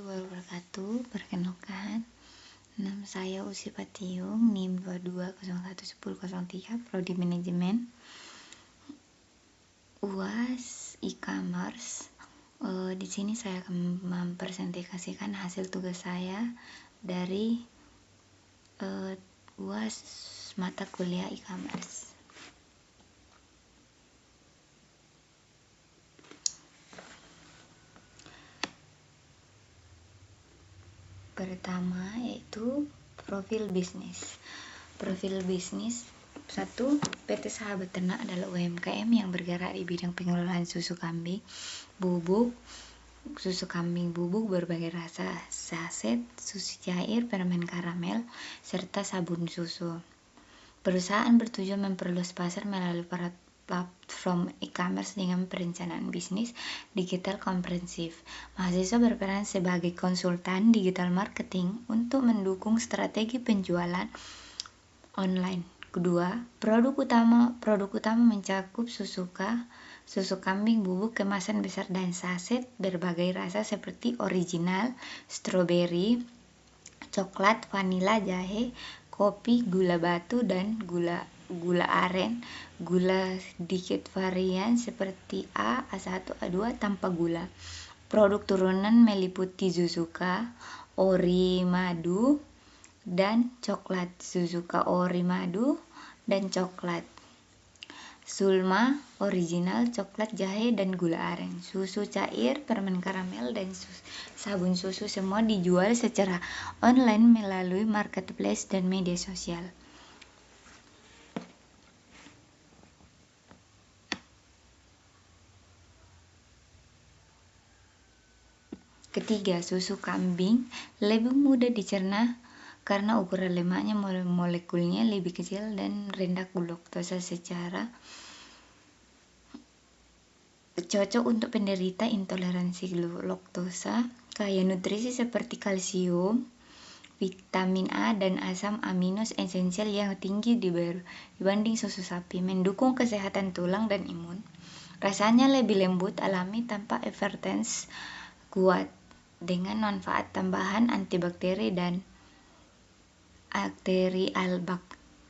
warahmatullahi wabarakatuh. Perkenalkan, nama saya Usi Patiung, NIM 22011003, Prodi Manajemen, UAS e-commerce. Di sini saya akan mempresentasikan hasil tugas saya dari UAS mata kuliah e-commerce. Pertama yaitu profil bisnis. Profil bisnis 1. PT Sahabat Ternak adalah UMKM yang bergerak di bidang pengelolaan susu kambing bubuk berbagai rasa, saset, susu cair, permen karamel, serta sabun susu. Perusahaan bertujuan memperluas pasar melalui platform e-commerce dengan perencanaan bisnis digital komprehensif. Mahasiswa berperan sebagai konsultan digital marketing untuk mendukung strategi penjualan online. Kedua, produk utama mencakup susu kambing bubuk kemasan besar dan saset berbagai rasa seperti original, stroberi, coklat, vanila, jahe, kopi, gula batu, dan gula aren, gula sedikit varian seperti A1, A2 tanpa gula. Produk turunan meliputi Suzuka, ori madu, dan coklat. Suzuka, ori madu, dan coklat. Sulma, original, coklat, jahe, dan gula aren. Susu cair, permen karamel, dan sabun susu semua dijual secara online melalui marketplace dan media sosial. Ketiga, susu kambing lebih mudah dicerna karena ukuran lemaknya molekulnya lebih kecil dan rendah laktosa, secara cocok untuk penderita intoleransi laktosa, kaya nutrisi seperti kalsium, vitamin A, dan asam amino esensial yang tinggi dibanding susu sapi, mendukung kesehatan tulang dan imun. Rasanya lebih lembut, alami, tanpa aftertaste kuat, dengan manfaat tambahan antibakteri dan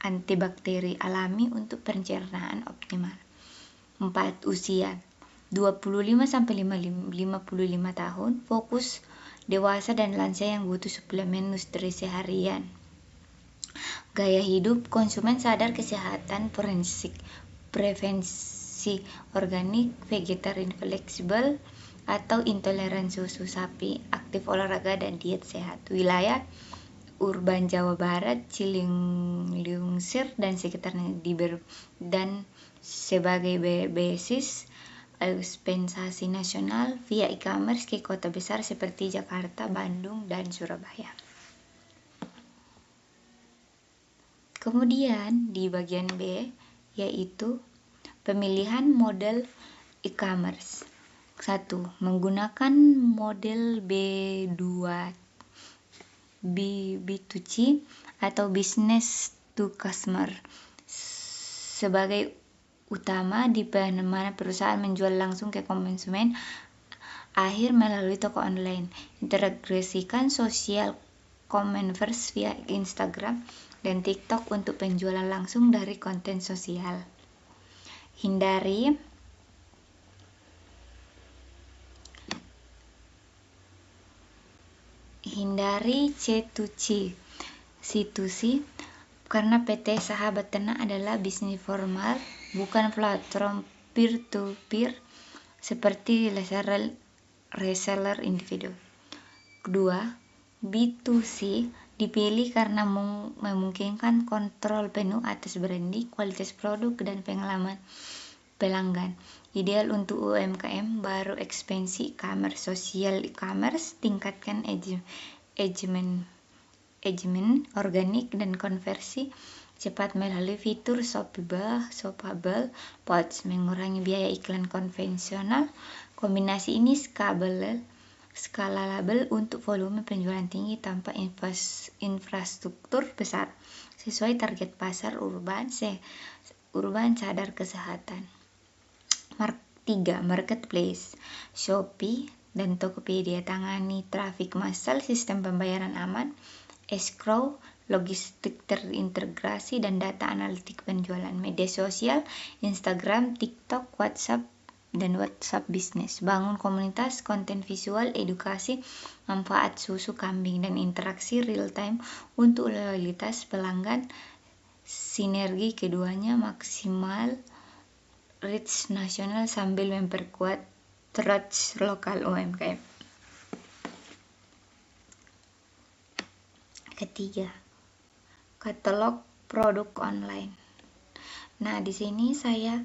antibakteri alami untuk pencernaan optimal. 4. Usia 25-55 tahun, fokus dewasa dan lansia yang butuh suplemen nutrisi harian. Gaya hidup, konsumen sadar kesehatan, preferensi organik, vegetarian fleksibel atau intoleran susu sapi, aktif olahraga dan diet sehat. Wilayah urban Jawa Barat, Cilengsi dan sekitarnya, dan sebagai basis ekspansi nasional via e-commerce ke kota besar seperti Jakarta, Bandung, dan Surabaya. Kemudian di bagian B yaitu pemilihan model e-commerce. 1. Menggunakan model B2C atau business to customer sebagai utama, di mana perusahaan menjual langsung ke konsumen akhir melalui toko online. Integrasikan sosial commerce via Instagram dan TikTok untuk penjualan langsung dari konten sosial. Hindari C2C situsi karena PT Sahabat Ternak adalah bisnis formal, bukan platform peer-to-peer seperti reseller individu. Kedua, B2C dipilih karena memungkinkan kontrol penuh atas branding, kualitas produk, dan pengalaman pelanggan. Ideal untuk UMKM baru ekspansi e-commerce. Sosial e-commerce, tingkatkan engagement organik dan konversi cepat melalui fitur shoppable pods, mengurangi biaya iklan konvensional. Kombinasi ini scalable untuk volume penjualan tinggi tanpa infrastruktur besar, sesuai target pasar urban sadar kesehatan. 3. Marketplace. Shopee dan Tokopedia. Tangani trafik massal, sistem pembayaran aman, escrow, logistik terintegrasi, dan data analitik penjualan. Media sosial, Instagram, TikTok, WhatsApp, dan WhatsApp bisnis. Bangun komunitas, konten visual, edukasi, manfaat susu kambing, dan interaksi real time untuk loyalitas pelanggan. Sinergi keduanya maksimal reach nasional sambil memperkuat trust lokal UMKM. Ketiga, katalog produk online. Nah, di sini saya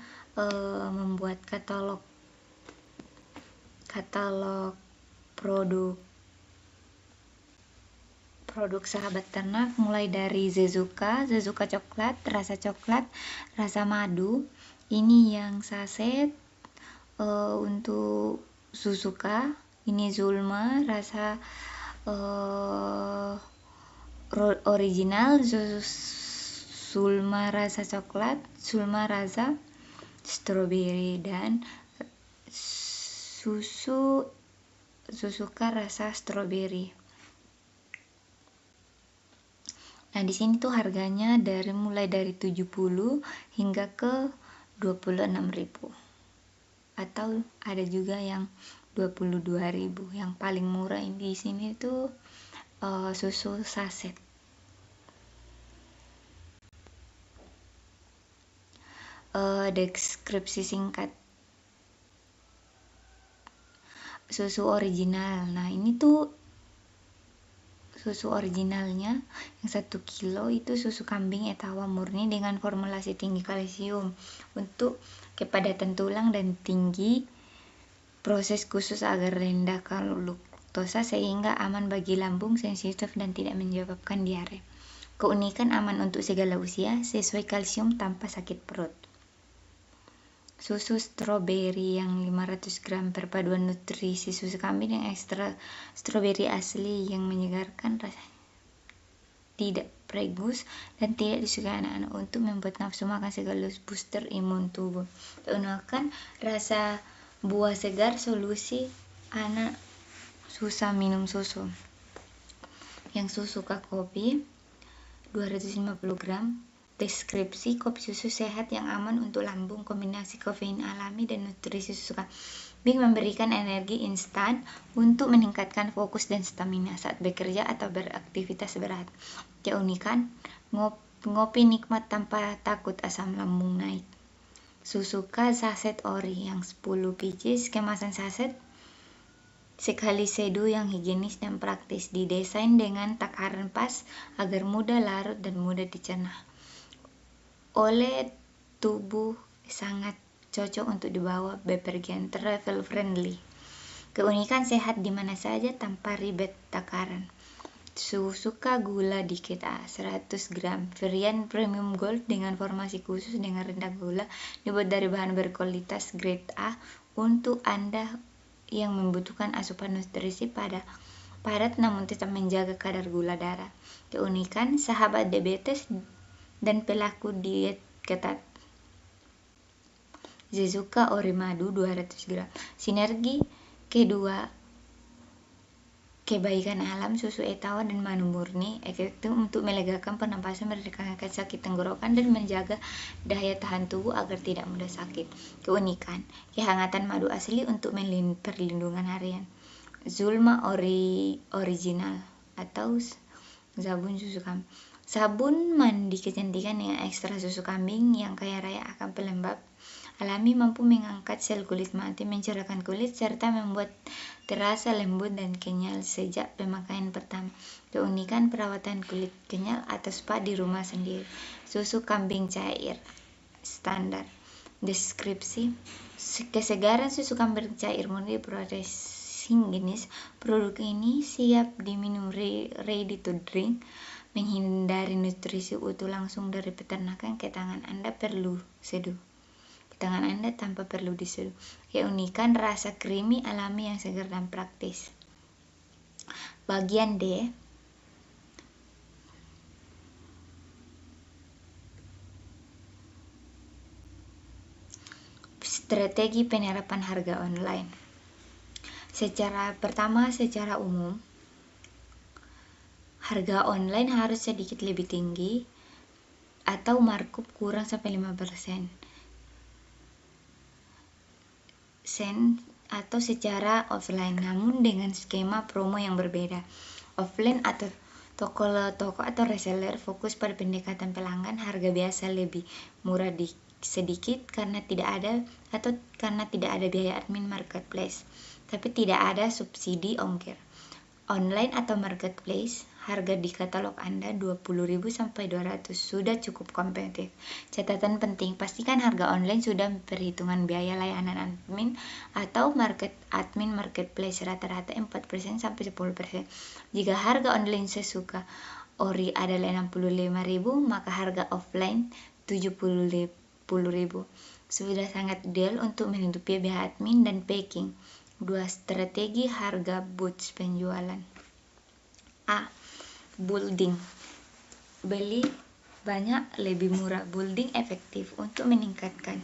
membuat katalog produk sahabat ternak, mulai dari Zezuka coklat, rasa madu. Ini yang saset untuk Suzuka. Ini Zulma rasa original, Zulma rasa coklat, Zulma rasa strawberry, dan Suzuka rasa strawberry. Nah, di sini tuh harganya mulai dari 70 hingga ke 26.000. Atau ada juga yang 22.000. Yang paling murah di sini tuh susu saset. Deskripsi singkat. Susu original. Nah, ini tuh susu originalnya yang 1 kilo itu susu kambing etawa murni dengan formulasi tinggi kalsium untuk kepadatan tulang dan tinggi proses khusus agar rendah laktosa sehingga aman bagi lambung sensitif dan tidak menyebabkan diare. Keunikan aman untuk segala usia, sesuai kalsium tanpa sakit perut. Susu stroberi yang 500 gram, perpaduan nutrisi susu kambing yang ekstra stroberi asli yang menyegarkan rasanya, tidak pregus dan tidak disukai anak-anak untuk membuat nafsu makan sekaligus booster imun tubuh. Gunakan rasa buah segar, solusi anak susah minum susu. Yang suka kopi 250 gram. Deskripsi kopi susu sehat yang aman untuk lambung, kombinasi kafein alami dan nutrisi susu kambing memberikan energi instan untuk meningkatkan fokus dan stamina saat bekerja atau beraktivitas berat. Keunikan, ngopi nikmat tanpa takut asam lambung naik. Suzuka saset ori yang 10 biji, kemasan saset sekali seduh yang higienis dan praktis, didesain dengan takaran pas agar mudah larut dan mudah dicerna oleh tubuh, sangat cocok untuk dibawa bepergian, travel friendly. Keunikan, sehat di mana saja tanpa ribet takaran. Suzuka gula dikit 100 gram, varian premium gold dengan formasi khusus dengan rendah gula, dibuat dari bahan berkualitas grade A untuk Anda yang membutuhkan asupan nutrisi padat namun tetap menjaga kadar gula darah. Keunikan, sahabat diabetes dan pelaku diet ketat. Zezuka ori madu 200 gram. Sinergi kedua kebaikan alam, susu etawa dan madu murni, efektif untuk melegakan pernapasan, meredakan sakit tenggorokan dan menjaga daya tahan tubuh agar tidak mudah sakit. Keunikan, kehangatan madu asli untuk perlindungan harian. Zulma original atau sabun susu kambing. Sabun mandi kecantikan dengan ekstra susu kambing yang kaya raya akan pelembab alami, mampu mengangkat sel kulit mati, mencerahkan kulit, serta membuat terasa lembut dan kenyal sejak pemakaian pertama. Keunikan, perawatan kulit kenyal atau spa di rumah sendiri. Susu kambing cair standar. Deskripsi, kesegaran susu kambing cair murni processing jenis. Produk ini siap diminum ready to drink, menghindari nutrisi utuh langsung dari peternakan ke tangan Anda tanpa perlu diseduh. Keunikan, rasa creamy alami yang segar dan praktis. Bagian D, strategi penerapan harga online. Secara umum, harga online harus sedikit lebih tinggi atau markup kurang sampai 5% atau secara offline, namun dengan skema promo yang berbeda. Offline atau toko atau reseller fokus pada pendekatan pelanggan, harga biasa lebih murah sedikit karena tidak ada biaya admin marketplace, tapi tidak ada subsidi ongkir. Online atau marketplace, harga di katalog Anda 20.000 sampai 200 sudah cukup kompetitif. Catatan penting, pastikan harga online sudah perhitungan biaya layanan admin atau admin marketplace rata-rata 4% sampai 10%. Jika harga online sesuka ori adalah 65.000, maka harga offline 70.000. Sudah sangat ideal untuk menutupi biaya admin dan packing. 2 strategi harga boots penjualan. A. Building. Beli banyak lebih murah. Building efektif untuk meningkatkan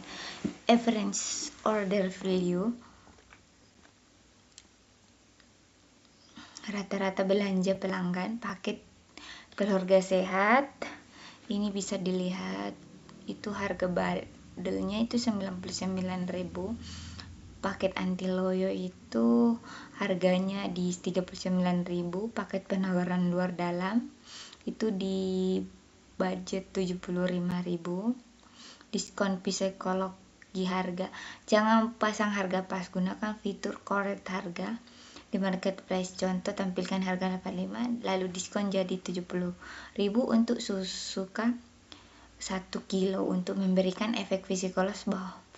average order value. Rata-rata belanja pelanggan. Paket keluarga sehat, ini bisa dilihat itu harga bandelnya itu 99.000. Paket anti loyo itu harganya di 39.000. Paket penawaran luar dalam itu di budget 75.000. Diskon psikologi harga. Jangan pasang harga pas, gunakan fitur correct harga di marketplace. Contoh, tampilkan harga 85 lalu diskon jadi 70.000 untuk susuka 1 kilo untuk memberikan efek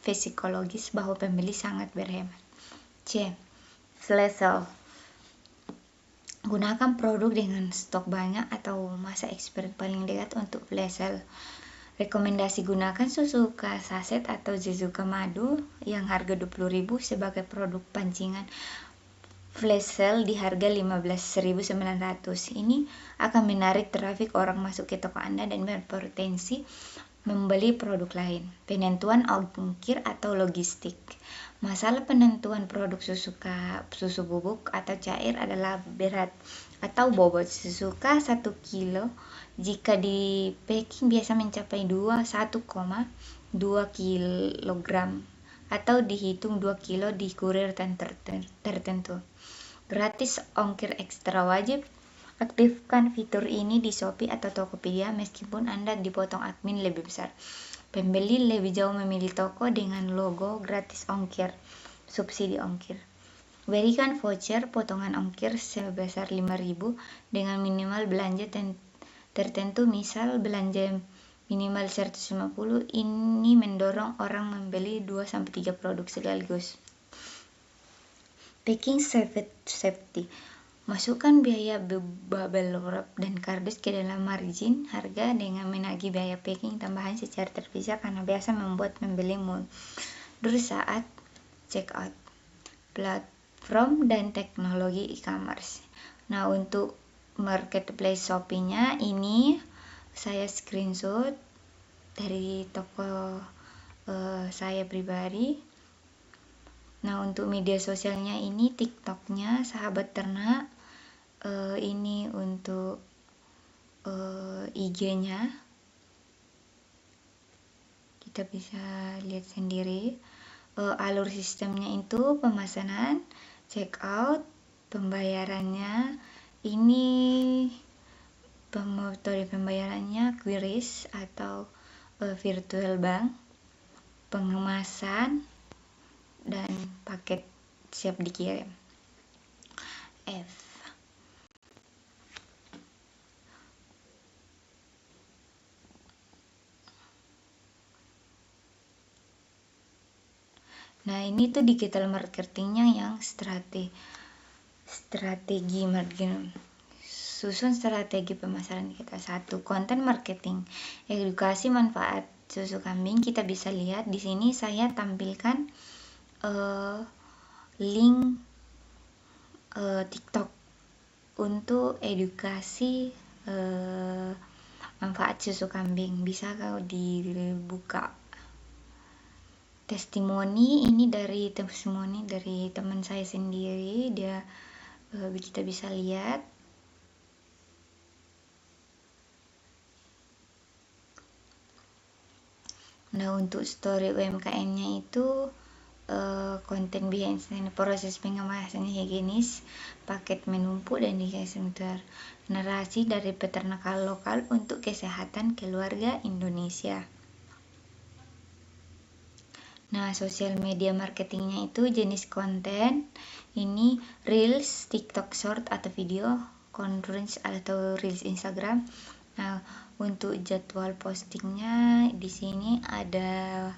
psikologis bahwa pembeli sangat berhemat. C. Flash sale. Gunakan produk dengan stok banyak atau masa ekspir paling dekat untuk flash sale. Rekomendasi, gunakan Suzuka saset atau Suzuka madu yang harga 20.000 sebagai produk pancingan flash sale di harga 15.900. Ini akan menarik trafik orang masuk ke toko Anda dan berpotensi membeli produk lain. Penentuan ongkir atau logistik. Masalah penentuan produk susu bubuk atau cair adalah berat atau bobot. Suzuka 1 kilo jika di packing biasa mencapai 1,2 kg atau dihitung 2 kilo di kurir tertentu. Gratis ongkir ekstra. Wajib aktifkan fitur ini di Shopee atau Tokopedia meskipun Anda dipotong admin lebih besar. Pembeli lebih jauh memilih toko dengan logo gratis ongkir, subsidi ongkir. Berikan voucher potongan ongkir sebesar 5.000 dengan minimal belanja tertentu, misal belanja minimal 150. Ini mendorong orang membeli 2-3 produk sekaligus. Packing safety. Masukkan biaya bubble wrap dan kardus ke dalam margin harga dengan menagih biaya packing tambahan secara terpisah karena biasa membuat pembeli mundur saat checkout. Platform dan teknologi e-commerce. Nah, untuk marketplace Shopee-nya ini saya screenshot dari toko saya pribadi. Nah, untuk media sosialnya ini TikTok-nya Sahabat Ternak, ini untuk IG-nya kita bisa lihat sendiri. Alur sistemnya itu pemesanan, checkout, pembayarannya ini metode pembayarannya QRIS atau virtual bank, pengemasan dan paket siap dikirim. F. Nah, ini tuh digital marketingnya yang strategi marketing. Susun strategi pemasaran kita. 1. Konten marketing. Edukasi manfaat susu kambing. Kita bisa lihat di sini saya tampilkan link TikTok untuk edukasi manfaat susu kambing. Bisa kalau dibuka testimoni ini dari teman saya sendiri, dia kita bisa lihat. Nah, untuk story UMKM-nya itu konten behind scene, proses pengemasannya higienis, paket menumpuk dan disebar. Narasi dari peternakan lokal untuk kesehatan keluarga Indonesia. Nah, sosial media marketingnya itu jenis konten ini Reels, TikTok Short atau video, Conference atau Reels Instagram. Nah, untuk jadwal postingnya di sini ada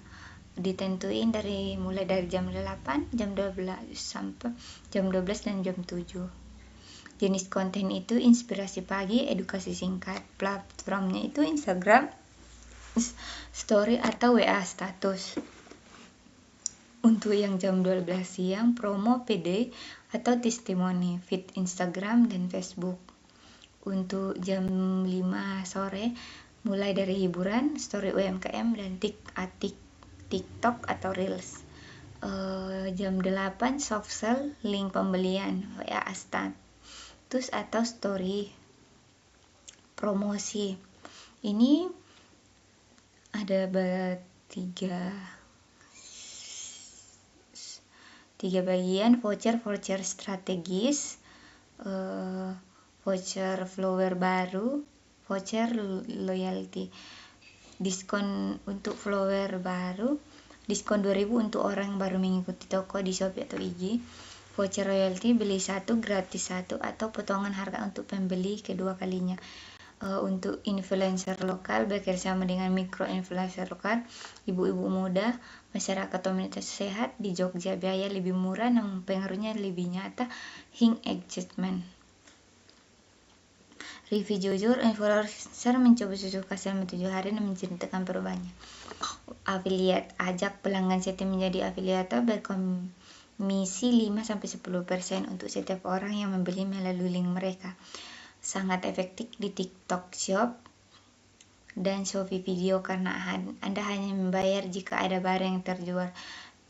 ditentuin mulai dari jam 8, jam 12 sampai jam 12 dan jam 7. Jenis konten itu inspirasi pagi, edukasi singkat. Platformnya itu Instagram, story atau WA status. Untuk yang jam 12 siang, promo PD atau testimoni, feed Instagram dan Facebook. Untuk jam 5 sore, mulai dari hiburan, story UMKM dan TikTok atau Reels. Jam 8 soft sell, link pembelian, WA status atau story. Promosi. Ini ada tiga bagian: voucher strategis, voucher flower baru, voucher loyalty. Diskon untuk flower baru, diskon 2.000 untuk orang yang baru mengikuti toko di Shopee atau IG. Voucher royalty, beli 1 gratis 1 atau potongan harga untuk pembeli kedua kalinya. Untuk influencer lokal, bekerjasama dengan mikro influencer lokal, ibu-ibu muda, masyarakat komunitas sehat di Jogja. Biaya lebih murah namun pengaruhnya lebih nyata. Hing engagement. Review jujur, influencer mencoba susu selama 7 hari dan menceritakan perubahannya. Affiliate, ajak pelanggan setia menjadi afiliator, berkomisi 5-10% untuk setiap orang yang membeli melalui link mereka. Sangat efektif di TikTok Shop dan Shopee Video karena Anda hanya membayar jika ada barang yang terjual.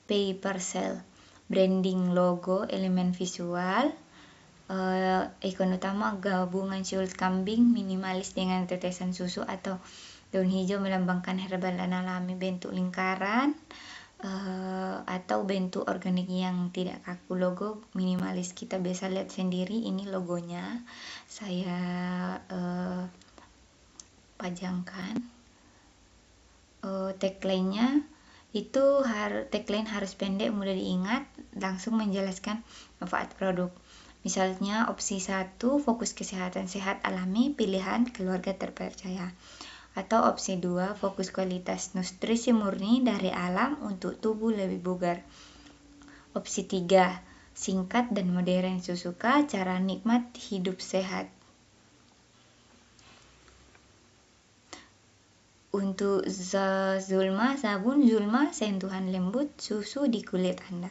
Pay per sale, branding logo, elemen visual. Ikon utama, gabungan sulit kambing minimalis dengan tetesan susu atau daun hijau melambangkan herbal dan alami. Bentuk lingkaran atau bentuk organik yang tidak kaku. Logo minimalis, kita bisa lihat sendiri ini logonya. Saya pajangkan. Tagline-nya itu tagline harus pendek, mudah diingat, langsung menjelaskan manfaat produk. Misalnya opsi 1, fokus kesehatan sehat alami, pilihan keluarga terpercaya. Atau opsi 2, fokus kualitas nutrisi murni dari alam untuk tubuh lebih bugar. Opsi 3, singkat dan modern, susuka cara nikmat hidup sehat. Untuk Zulma, sabun Zulma, sentuhan lembut susu di kulit Anda.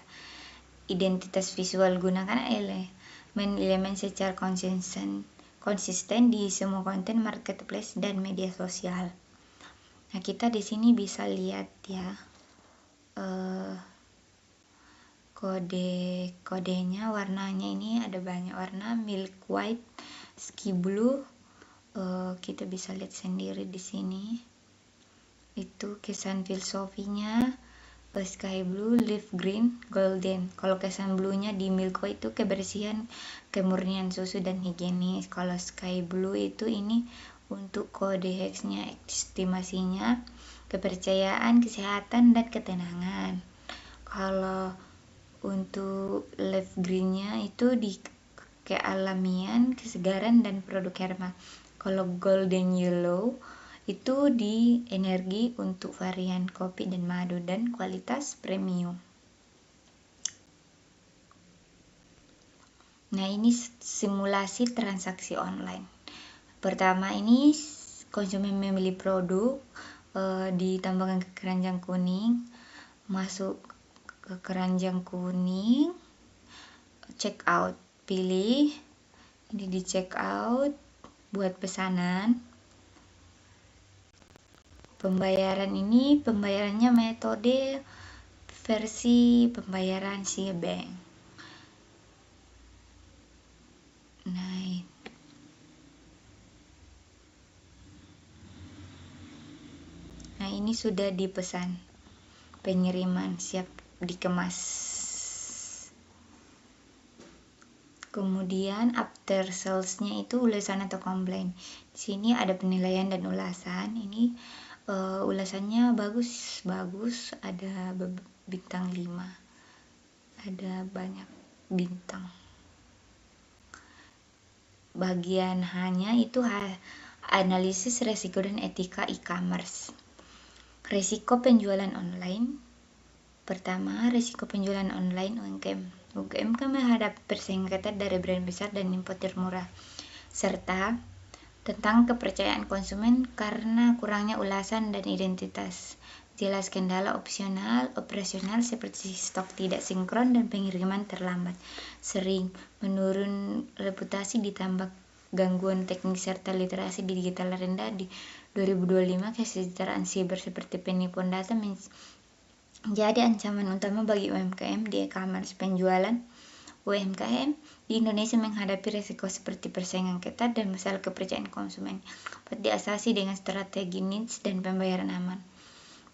Identitas visual, gunakan elemen secara konsisten di semua konten marketplace dan media sosial. Nah, kita di sini bisa lihat ya kodenya, warnanya ini ada banyak warna, milk white, sky blue. Kita bisa lihat sendiri di sini. Itu kesan filosofinya. Sky blue, leaf green, golden. Kalau kesan blue-nya di milk white itu kebersihan, kemurnian susu dan higienis. Kalau sky blue itu ini untuk kode hex-nya, estimasinya, kepercayaan, kesehatan dan ketenangan. Kalau untuk leaf green-nya itu di kealamian, kesegaran dan produk herbal. Kalau golden yellow itu di energi untuk varian kopi dan madu dan kualitas premium. Nah, ini simulasi transaksi online. Pertama ini konsumen membeli produk, ditambahkan ke keranjang kuning, masuk ke keranjang kuning, check out, pilih ini di check out, buat pesanan. Pembayarannya metode versi pembayaran si bank. Nah, ini sudah dipesan, pengiriman siap dikemas. Kemudian after sales-nya itu ulasan atau komplain. Di sini ada penilaian dan ulasan. Ini ulasannya bagus, ada bintang 5. Ada banyak bintang. Bagian hanya itu analisis resiko dan etika e-commerce. Risiko penjualan online. Pertama, risiko penjualan online UMKM. UMKM kan menghadapi persaingan ketat dari brand besar dan importir murah, serta tentang kepercayaan konsumen karena kurangnya ulasan dan identitas. Jelas kendala operasional seperti stok tidak sinkron dan pengiriman terlambat. Sering menurun reputasi ditambah gangguan teknis serta literasi digital rendah. Di 2025, kesejahteraan siber seperti penipuan data menjadi ancaman utama bagi UMKM di e-commerce. Penjualan UMKM di Indonesia menghadapi risiko seperti persaingan ketat dan masalah kepercayaan konsumen dapat diatasi dengan strategi niche dan pembayaran aman.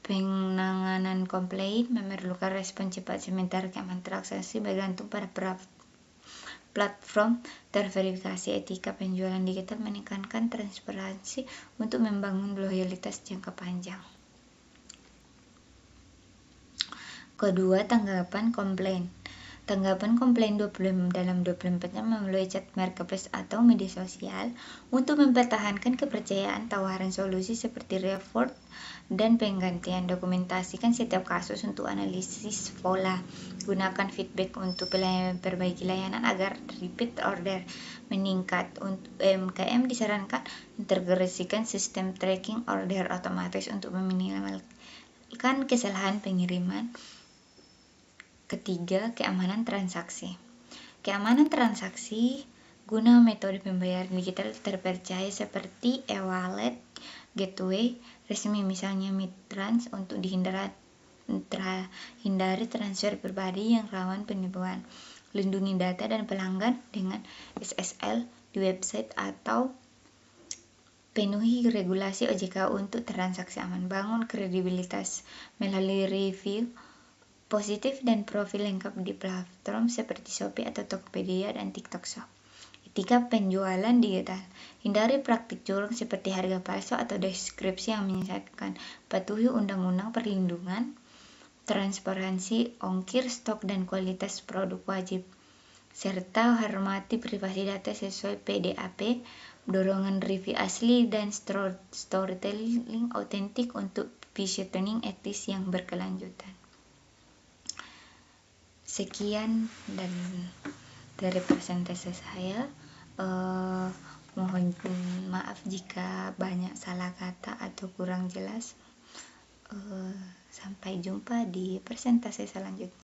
Penanganan komplain memerlukan respon cepat sementara keamanan transaksi bergantung pada platform terverifikasi. Etika penjualan digital menekankan transparansi untuk membangun loyalitas jangka panjang. Kedua, tanggapan komplain. Tanggapan komplain dalam 24 jam melalui chat marketplace atau media sosial untuk mempertahankan kepercayaan. Tawaran solusi seperti report dan penggantian. Dokumentasikan setiap kasus untuk analisis pola. Gunakan feedback untuk perbaiki layanan agar repeat order meningkat. Untuk UMKM disarankan integrasikan sistem tracking order otomatis untuk meminimalkan kesalahan pengiriman. Ketiga, keamanan transaksi. Keamanan transaksi guna metode pembayaran digital terpercaya seperti e-wallet, gateway resmi misalnya Mitrans untuk hindari transfer pribadi yang rawan penipuan. Lindungi data dan pelanggan dengan SSL di website atau penuhi regulasi OJK untuk transaksi aman. Bangun kredibilitas melalui review positif dan profil lengkap di platform seperti Shopee atau Tokopedia dan TikTok Shop. Etika penjualan digital. Hindari praktik curang seperti harga palsu atau deskripsi yang menyesatkan. Patuhi undang-undang perlindungan transparansi ongkir, stok, dan kualitas produk wajib. Serta hormati privasi data sesuai PDAP. Dorongan review asli dan storytelling autentik untuk positioning etis yang berkelanjutan. Sekian dan dari presentasi saya. Mohon maaf jika banyak salah kata atau kurang jelas. Sampai jumpa di presentasi selanjutnya.